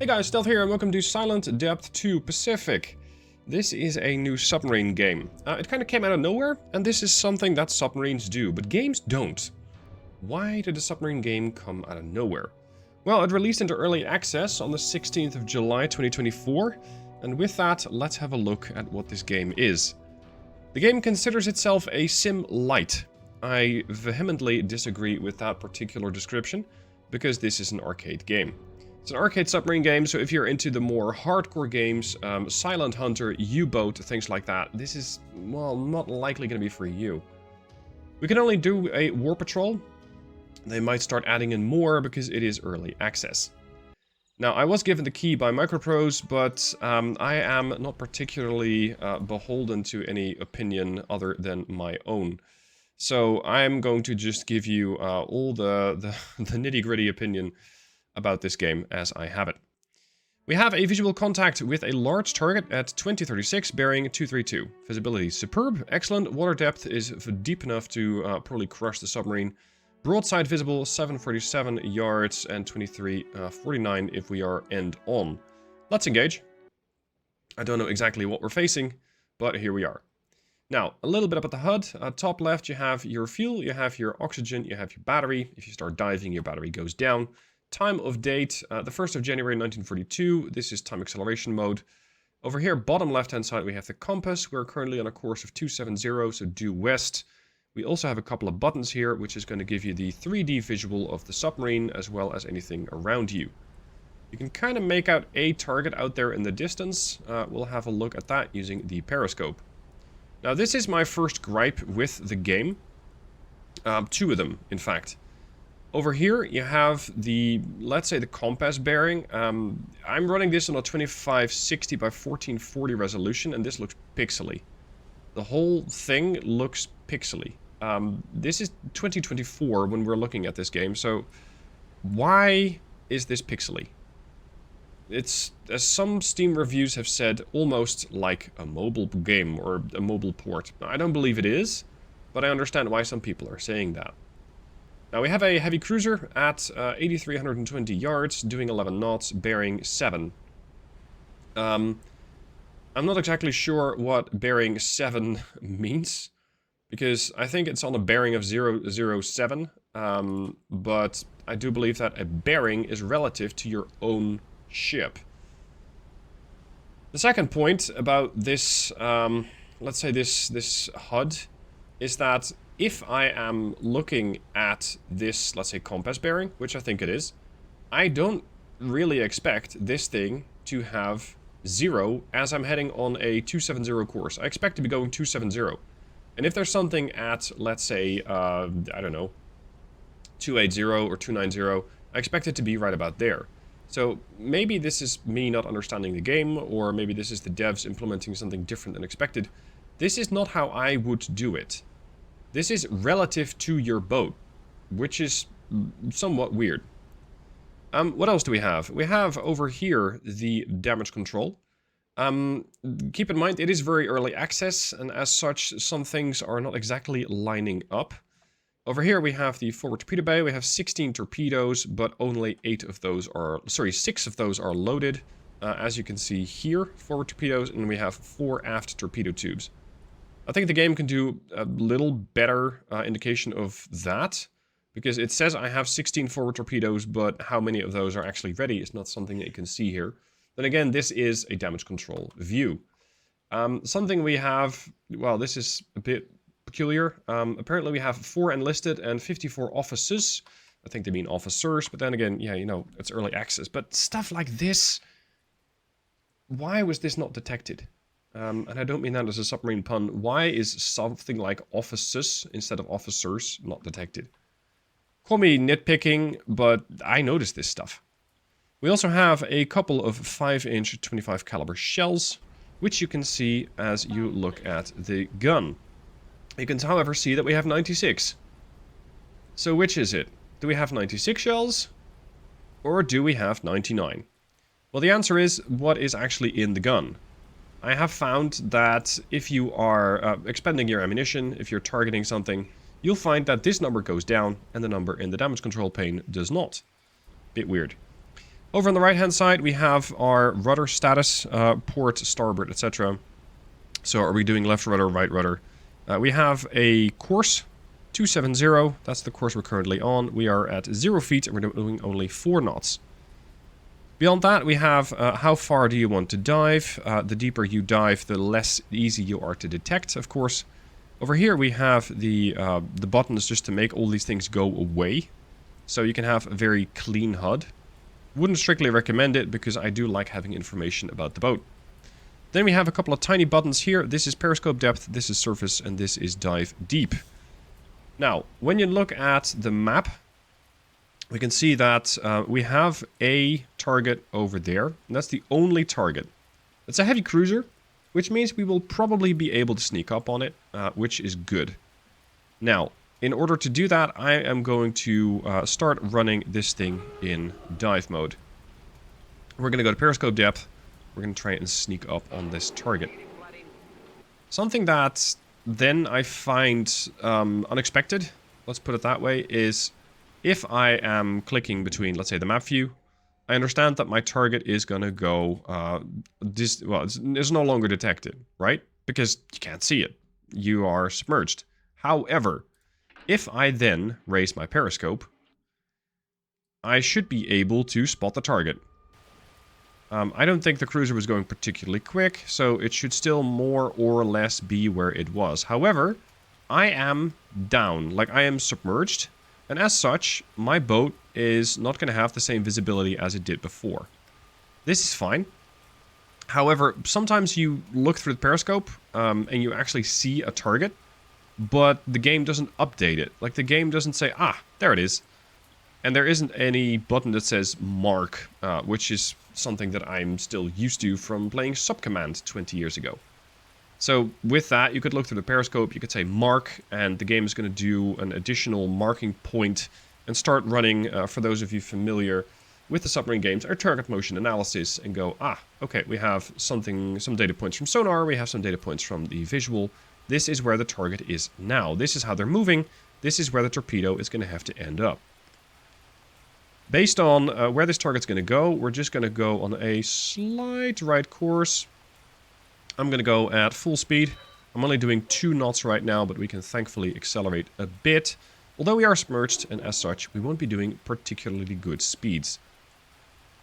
Hey guys, Stealth here and welcome to Silent Depth 2 Pacific. This is a new submarine game. It kind of came out of nowhere, and this is something that submarines do, but games don't. Why did a submarine game come out of nowhere? Well, it released into early access on the 16th of July 2024, and with that, let's have a look at what this game is. The game considers itself a sim light. I vehemently disagree with that particular description, because this is an arcade game. It's an arcade submarine game, so if you're into the more hardcore games, Silent Hunter, U-Boat, things like that, this is, well, not likely going to be for you. We can only do a war patrol. They might start adding in more because it is early access. Now, I was given the key by Microprose, but I am not particularly beholden to any opinion other than my own. So I'm going to just give you all the nitty-gritty opinion about this game as I have it. We have a visual contact with a large target at 2036, bearing 232. Visibility superb, excellent. Water depth is deep enough to probably crush the submarine. Broadside visible 747 yards and 2349 if we are end on. Let's engage. I don't know exactly what we're facing, but here we are. Now, a little bit about the HUD. Top left, you have your fuel, you have your oxygen, you have your battery. If you start diving, your battery goes down. Time of date, the 1st of January 1942. This is time acceleration mode. Over here, bottom left-hand side, we have the compass. We're currently on a course of 270, so due west. We also have a couple of buttons here, which is going to give you the 3D visual of the submarine, as well as anything around you. You can kind of make out a target out there in the distance. We'll have a look at that using the periscope. Now, this is my first gripe with the game. Two of them, in fact. Over here, you have the, let's say, the compass bearing. I'm running this on a 2560 by 1440 resolution, and this looks pixely. The whole thing looks pixely. This is 2024 when we're looking at this game, so why is this pixely? It's, as some Steam reviews have said, almost like a mobile game or a mobile port. I don't believe it is, but I understand why some people are saying that. Now we have a heavy cruiser at 8,320 yards, doing 11 knots, bearing 7. I'm not exactly sure what bearing 7 means, because I think it's on a bearing of 007, but I do believe that a bearing is relative to your own ship. The second point about this, let's say this HUD, is that if I am looking at this, let's say, compass bearing, which I think it is, I don't really expect this thing to have 0 as I'm heading on a 270 course. I expect to be going 270. And if there's something at, let's say, I don't know, 280 or 290, I expect it to be right about there. So maybe this is me not understanding the game, or maybe this is the devs implementing something different than expected. This is not how I would do it. This is relative to your boat, which is somewhat weird. What else do we have? We have over here the damage control. Keep in mind, it is very early access, and as such, some things are not exactly lining up. Over here we have the forward torpedo bay. We have 16 torpedoes, but only 6 of those are loaded. As you can see here, forward torpedoes, and we have 4 aft torpedo tubes. I think the game can do a little better indication of that, because it says I have 16 forward torpedoes, but how many of those are actually ready is not something that you can see here. Then again, this is a damage control view. Something we have, well, this is a bit peculiar. Apparently we have 4 enlisted and 54 officers. I think they mean officers, but then again, yeah, you know, it's early access. But stuff like this, why was this not detected? And I don't mean that as a submarine pun. Why is something like officers instead of officers not detected? Call me nitpicking, but I noticed this stuff. We also have a couple of 5-inch 25 caliber shells, which you can see as you look at the gun. You can, however, see that we have 96. So which is it? Do we have 96 shells? Or do we have 99? Well, the answer is what is actually in the gun. I have found that if you are expending your ammunition, if you're targeting something, you'll find that this number goes down and the number in the damage control pane does not. Bit weird. Over on the right-hand side, we have our rudder status, port, starboard, etc. So are we doing left rudder, right rudder? We have a course, 270. That's the course we're currently on. We are at 0 feet and we're doing only 4 knots. Beyond that, we have how far do you want to dive. The deeper you dive, the less easy you are to detect, of course. Over here we have the buttons just to make all these things go away. So you can have a very clean HUD. Wouldn't strictly recommend it because I do like having information about the boat. Then we have a couple of tiny buttons here. This is periscope depth, this is surface, and this is dive deep. Now, when you look at the map, we can see that we have a target over there. And that's the only target. It's a heavy cruiser, which means we will probably be able to sneak up on it, which is good. Now, in order to do that, I am going to start running this thing in dive mode. We're going to go to periscope depth. We're going to try and sneak up on this target. Something that then I find unexpected, let's put it that way, is if I am clicking between, let's say, the map view, I understand that my target is going to go, it's no longer detected, right? Because you can't see it. You are submerged. However, if I then raise my periscope, I should be able to spot the target. I don't think the cruiser was going particularly quick, so it should still more or less be where it was. However, I am down, like I am submerged, and as such, my boat is not going to have the same visibility as it did before. This is fine. However, sometimes you look through the periscope, and you actually see a target, but the game doesn't update it. Like, the game doesn't say, ah, there it is. And there isn't any button that says mark, which is something that I'm still used to from playing Subcommand 20 years ago. So with that, you could look through the periscope, you could say mark, and the game is going to do an additional marking point and start running, for those of you familiar with the Submarine games, our target motion analysis and go, ah, okay, we have some data points from sonar, we have some data points from the visual. This is where the target is now. This is how they're moving. This is where the torpedo is going to have to end up. Based on where this target's going to go, we're just going to go on a slight right course. I'm going to go at full speed. I'm only doing 2 knots right now, but we can thankfully accelerate a bit. Although we are submerged, and as such, we won't be doing particularly good speeds.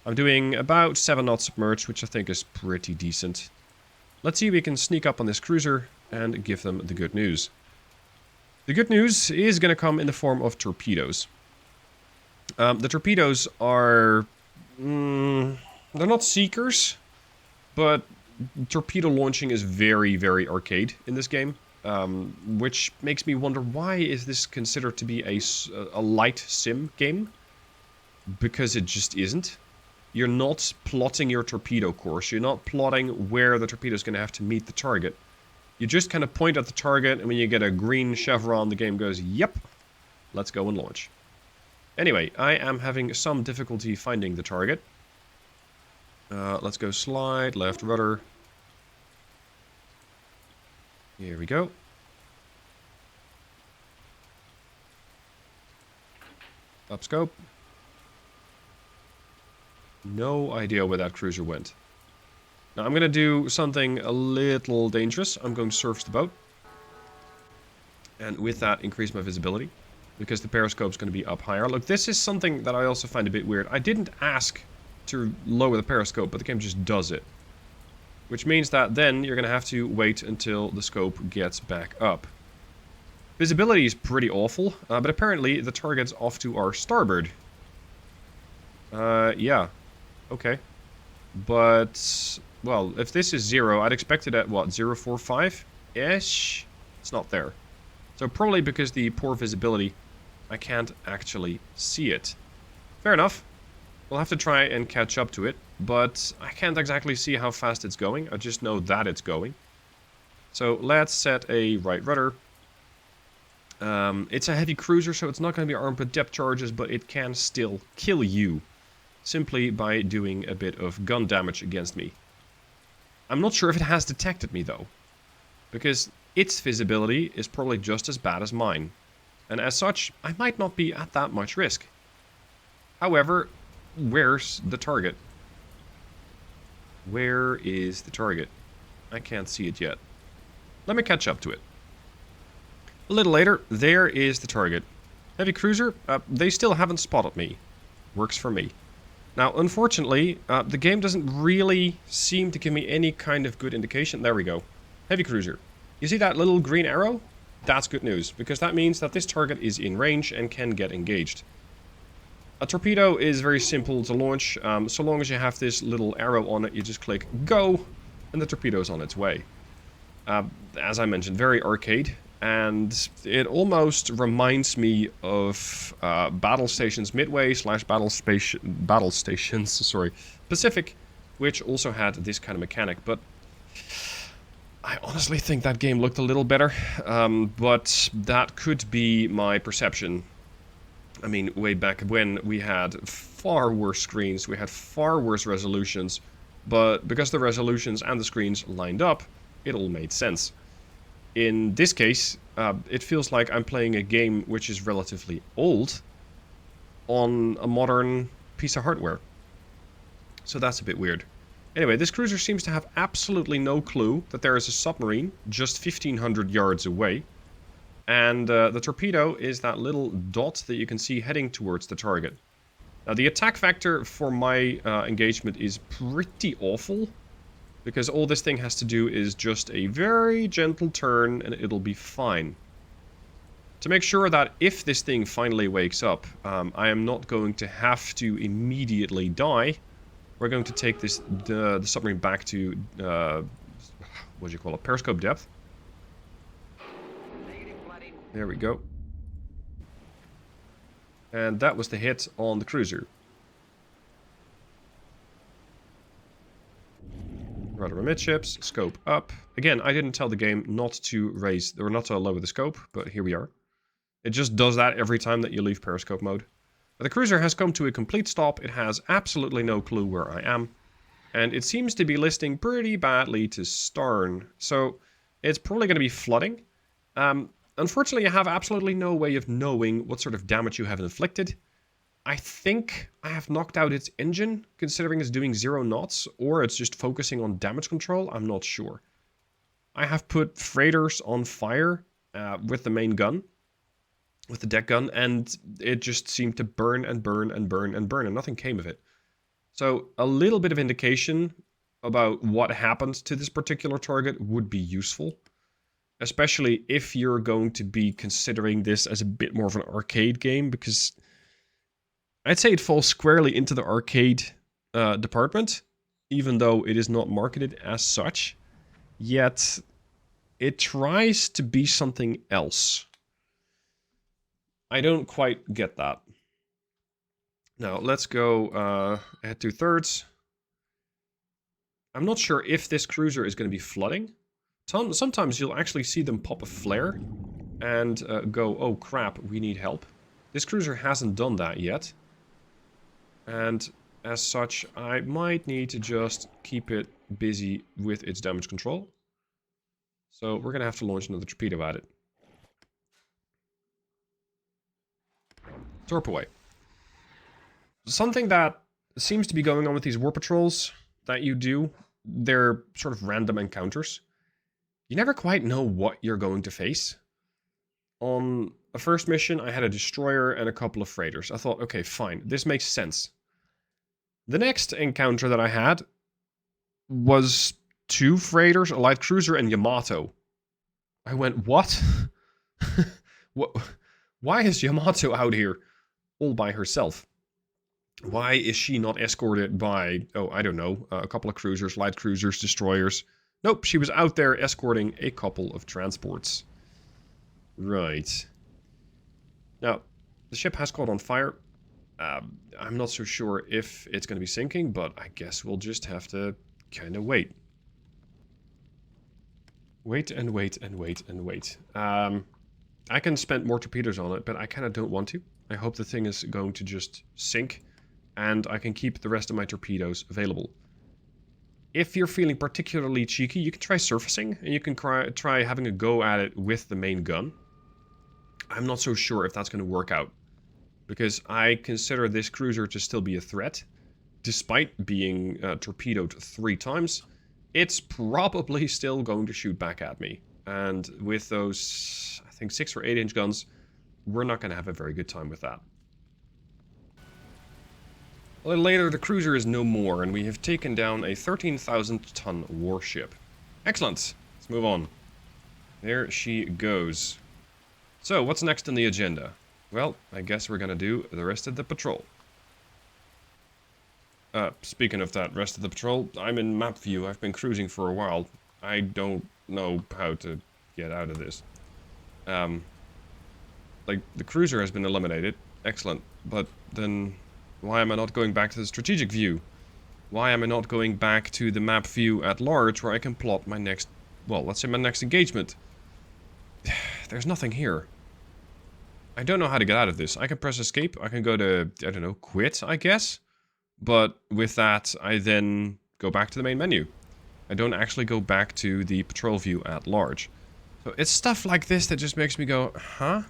I'm doing about 7 knots submerged, which I think is pretty decent. Let's see if we can sneak up on this cruiser and give them the good news. The good news is going to come in the form of torpedoes. The torpedoes are... they're not seekers, but torpedo launching is very, very arcade in this game. Which makes me wonder, why is this considered to be a light sim game? Because it just isn't. You're not plotting your torpedo course. You're not plotting where the torpedo is going to have to meet the target. You just kind of point at the target, and when you get a green chevron, the game goes, yep, let's go and launch. Anyway, I am having some difficulty finding the target. Let's go slide, left rudder. Here we go. Up scope. No idea where that cruiser went. Now I'm going to do something a little dangerous. I'm going to surface the boat. And with that, increase my visibility. Because the periscope's going to be up higher. Look, this is something that I also find a bit weird. I didn't ask to lower the periscope, but the game just does it. Which means that then you're going to have to wait until the scope gets back up. Visibility is pretty awful, but apparently the target's off to our starboard. Yeah. Okay. But, well, if this is 0, I'd expect it at, what, 0.45-ish? It's not there. So probably because the poor visibility, I can't actually see it. Fair enough. We'll have to try and catch up to it, but I can't exactly see how fast it's going. I just know that it's going. So let's set a right rudder. It's a heavy cruiser, so it's not going to be armed with depth charges, but it can still kill you simply by doing a bit of gun damage against me. I'm not sure if it has detected me, though, because its visibility is probably just as bad as mine, and as such, I might not be at that much risk. However, where's the target? Where is the target? I can't see it yet. Let me catch up to it. A little later, there is the target. Heavy cruiser, they still haven't spotted me. Works for me. Now, unfortunately, the game doesn't really seem to give me any kind of good indication. There we go. Heavy cruiser. You see that little green arrow? That's good news, because that means that this target is in range and can get engaged. A torpedo is very simple to launch. So long as you have this little arrow on it, you just click go, and the torpedo's on its way. As I mentioned, very arcade. And it almost reminds me of Battle Stations Midway / Battle Stations, sorry, Pacific, which also had this kind of mechanic. But I honestly think that game looked a little better. But that could be my perception. I mean, way back when we had far worse screens, we had far worse resolutions. But because the resolutions and the screens lined up, it all made sense. In this case, it feels like I'm playing a game which is relatively old on a modern piece of hardware. So that's a bit weird. Anyway, this cruiser seems to have absolutely no clue that there is a submarine just 1,500 yards away. And the torpedo is that little dot that you can see heading towards the target. Now, the attack factor for my engagement is pretty awful. Because all this thing has to do is just a very gentle turn and it'll be fine. To make sure that if this thing finally wakes up, I am not going to have to immediately die. We're going to take the submarine back to, what do you call it, periscope depth. There we go. And that was the hit on the cruiser. Rudder amidships, scope up. Again, I didn't tell the game not to raise, or not to lower the scope, but here we are. It just does that every time that you leave periscope mode. The cruiser has come to a complete stop. It has absolutely no clue where I am. And it seems to be listing pretty badly to starn. So it's probably going to be flooding. Unfortunately, I have absolutely no way of knowing what sort of damage you have inflicted. I think I have knocked out its engine, considering it's doing 0 knots, or it's just focusing on damage control. I'm not sure. I have put freighters on fire with the main gun, with the deck gun, and it just seemed to burn and burn and burn and burn, and nothing came of it. So a little bit of indication about what happened to this particular target would be useful, especially if you're going to be considering this as a bit more of an arcade game, because I'd say it falls squarely into the arcade department, even though it is not marketed as such. Yet, it tries to be something else. I don't quite get that. Now, let's go ahead 2/3. I'm not sure if this cruiser is going to be flooding. Sometimes you'll actually see them pop a flare and go, oh crap, we need help. This cruiser hasn't done that yet. And as such, I might need to just keep it busy with its damage control. So we're going to have to launch another torpedo at it. Torp away. Something that seems to be going on with these war patrols that you do, they're sort of random encounters. You never quite know what you're going to face. On a first mission, I had a destroyer and a couple of freighters. I thought, okay, fine, this makes sense. The next encounter that I had was 2 freighters, a light cruiser, and Yamato. I went, what? What? Why is Yamato out here all by herself? Why is she not escorted by, oh, I don't know, a couple of cruisers, light cruisers, destroyers? Nope, she was out there escorting a couple of transports. Right. Now, the ship has caught on fire. I'm not so sure if it's going to be sinking, but I guess we'll just have to kind of wait. Wait and wait and wait and wait. I can spend more torpedoes on it, but I kind of don't want to. I hope the thing is going to just sink, and I can keep the rest of my torpedoes available. If you're feeling particularly cheeky, you can try surfacing, and you can try having a go at it with the main gun. I'm not so sure if that's going to work out. because I consider this cruiser to still be a threat. Despite being torpedoed 3 times, it's probably still going to shoot back at me. And with those, I think 6 or 8 inch guns, we're not going to have a very good time with that. A little later, the cruiser is no more, and we have taken down a 13,000-ton warship. Excellent. Let's move on. There she goes. So, what's next on the agenda? Well, I guess we're going to do the rest of the patrol. Speaking of that rest of the patrol, I'm in map view. I've been cruising for a while. I don't know how to get out of this. Like, the cruiser has been eliminated. Excellent. But then, why am I not going back to the strategic view? Why am I not going back to the map view at large where I can plot my next, well, let's say my next engagement? There's nothing here. I don't know how to get out of this. I can press escape. I can go to, I don't know, quit, I guess? But with that, I then go back to the main menu. I don't actually go back to the patrol view at large. So it's stuff like this that just makes me go, huh?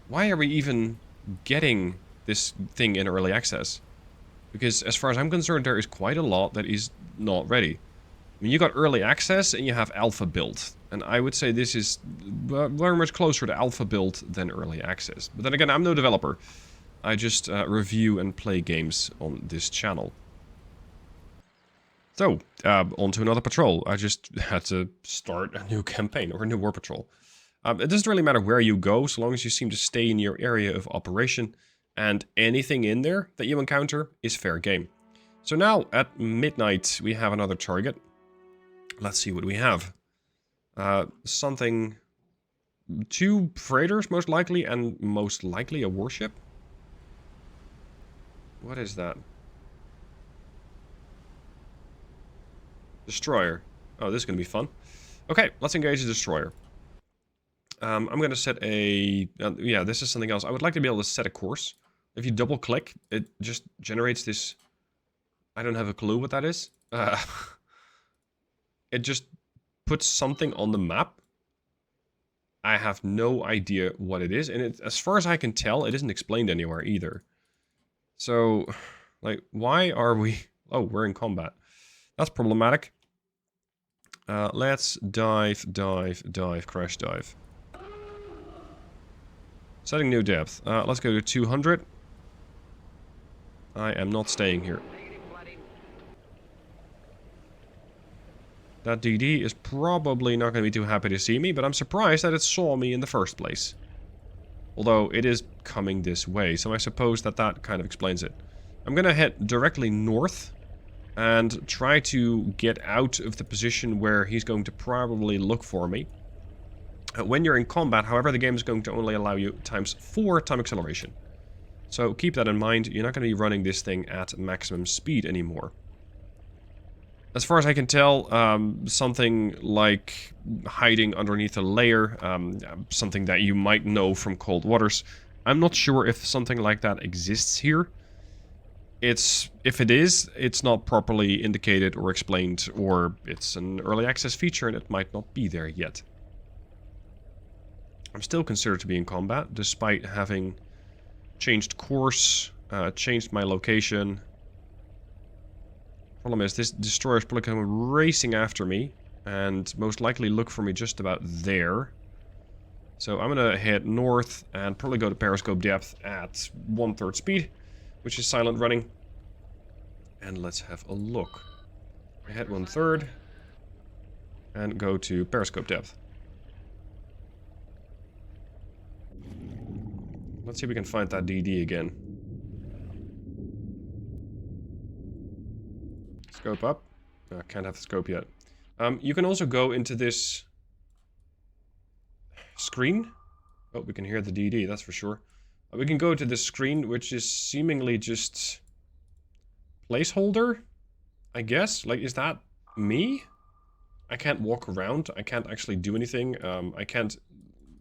Why are we even getting this thing in early access? Because as far as I'm concerned, there is quite a lot that is not ready. I mean, you got early access and you have alpha build. And I would say this is very much closer to alpha build than early access. But then again, I'm no developer. I just review and play games on this channel. So, on to another patrol. I just had to start a new campaign or a new war patrol. It doesn't really matter where you go, so long as you seem to stay in your area of operation. And anything in there that you encounter is fair game. So now, at midnight, we have another target. Let's see what we have. Something... 2 freighters, most likely, and most likely a warship? What is that? Destroyer. Oh, this is going to be fun. Okay, let's engage the destroyer. I'm going to set a... yeah, this is something else. I would like to be able to set a course. If you double click, it just generates this... I don't have a clue what that is. It just puts something on the map. I have no idea what it is. And it, as far as I can tell, it isn't explained anywhere either. So, like, why are we... Oh, we're in combat. That's problematic. Let's dive, crash dive. Setting new depth. Let's go to 200. I am not staying here. That DD is probably not going to be too happy to see me, but I'm surprised that it saw me in the first place. Although it is coming this way, so I suppose that that kind of explains it. I'm going to head directly north and try to get out of the position where he's going to probably look for me. When you're in combat, however, the game is going to only allow you ×4 time acceleration. So keep that in mind. You're not going to be running this thing at maximum speed anymore. As far as I can tell, something like hiding underneath a layer, something that you might know from Cold Waters. I'm not sure if something like that exists here. If it is, it's not properly indicated or explained, or it's an early access feature and it might not be there yet. I'm still considered to be in combat, despite having changed course, changed my location. Problem is, this destroyer is probably going to come racing after me, and most likely look for me just about there. So I'm going to head north and probably go to periscope depth at 1/3 speed, which is silent running. And let's have a look. I head 1/3 and go to periscope depth. Let's see if we can find that DD again. Scope up. I can't have the scope yet. You can also go into this screen. Oh, we can hear the DD, that's for sure. We can go to this screen, which is seemingly just placeholder, I guess. Like, is that me? I can't walk around. I can't actually do anything. I can't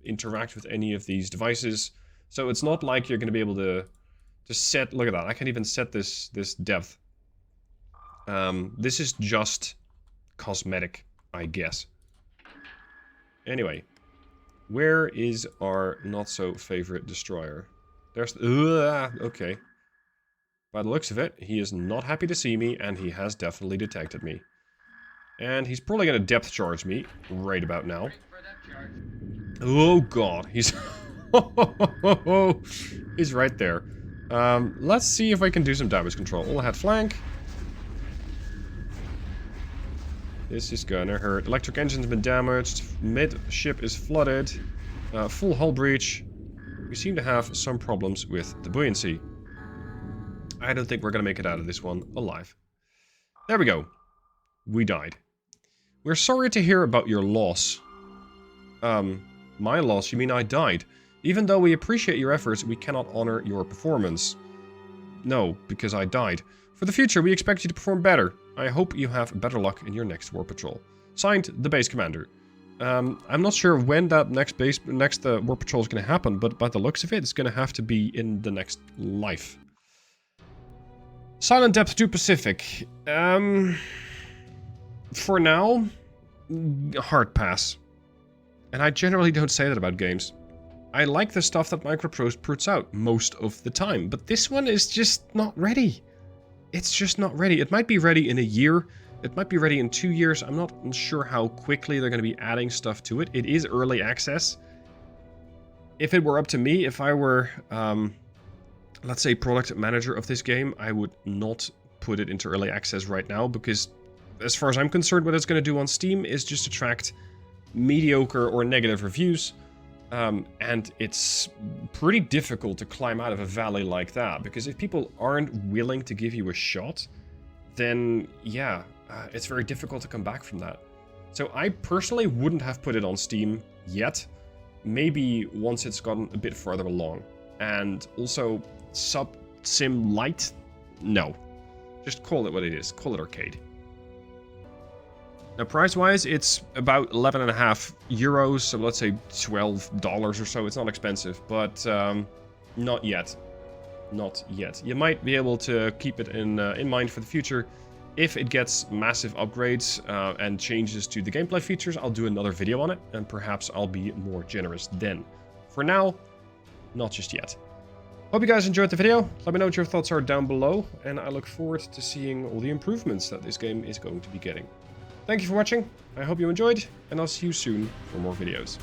interact with any of these devices. So it's not like you're going to be able to set... Look at that. I can't even set this depth. This is just cosmetic, I guess. Anyway, where is our not-so-favorite destroyer? There's... okay. By the looks of it, he is not happy to see me, and he has definitely detected me. And he's probably going to depth charge me right about now. Oh god, he's... he's right there. Let's see if I can do some damage control. All ahead flank. This is gonna hurt. Electric engine's been damaged. Mid-ship is flooded. Full hull breach. We seem to have some problems with the buoyancy. I don't think we're gonna make it out of this one alive. There we go. We died. We're sorry to hear about your loss. My loss? You mean I died? Even though we appreciate your efforts, we cannot honor your performance. No, because I died. For the future, we expect you to perform better. I hope you have better luck in your next war patrol. Signed, the base commander. I'm not sure when that next war patrol is going to happen, but by the looks of it, it's going to have to be in the next life. Silent Depth 2 Pacific. For now, hard pass. And I generally don't say that about games. I like the stuff that Microprose puts out most of the time, but this one is just not ready. It's just not ready. It might be ready in a year. It might be ready in 2 years. I'm not sure how quickly they're going to be adding stuff to it. It is early access. If it were up to me, if I were, let's say, product manager of this game, I would not put it into early access right now, because as far as I'm concerned, what it's going to do on Steam is just attract mediocre or negative reviews. And it's pretty difficult to climb out of a valley like that, because if people aren't willing to give you a shot, then yeah, it's very difficult to come back from that. So I personally wouldn't have put it on Steam yet. Maybe once it's gotten a bit further along. And also, Sub-Sim Lite? No. Just call it what it is. Call it arcade. Now, price-wise, it's about 11.5 euros, so let's say $12 or so. It's not expensive, but not yet. Not yet. You might be able to keep it in mind for the future. If it gets massive upgrades and changes to the gameplay features, I'll do another video on it, and perhaps I'll be more generous then. For now, not just yet. Hope you guys enjoyed the video. Let me know what your thoughts are down below, and I look forward to seeing all the improvements that this game is going to be getting. Thank you for watching, I hope you enjoyed, and I'll see you soon for more videos.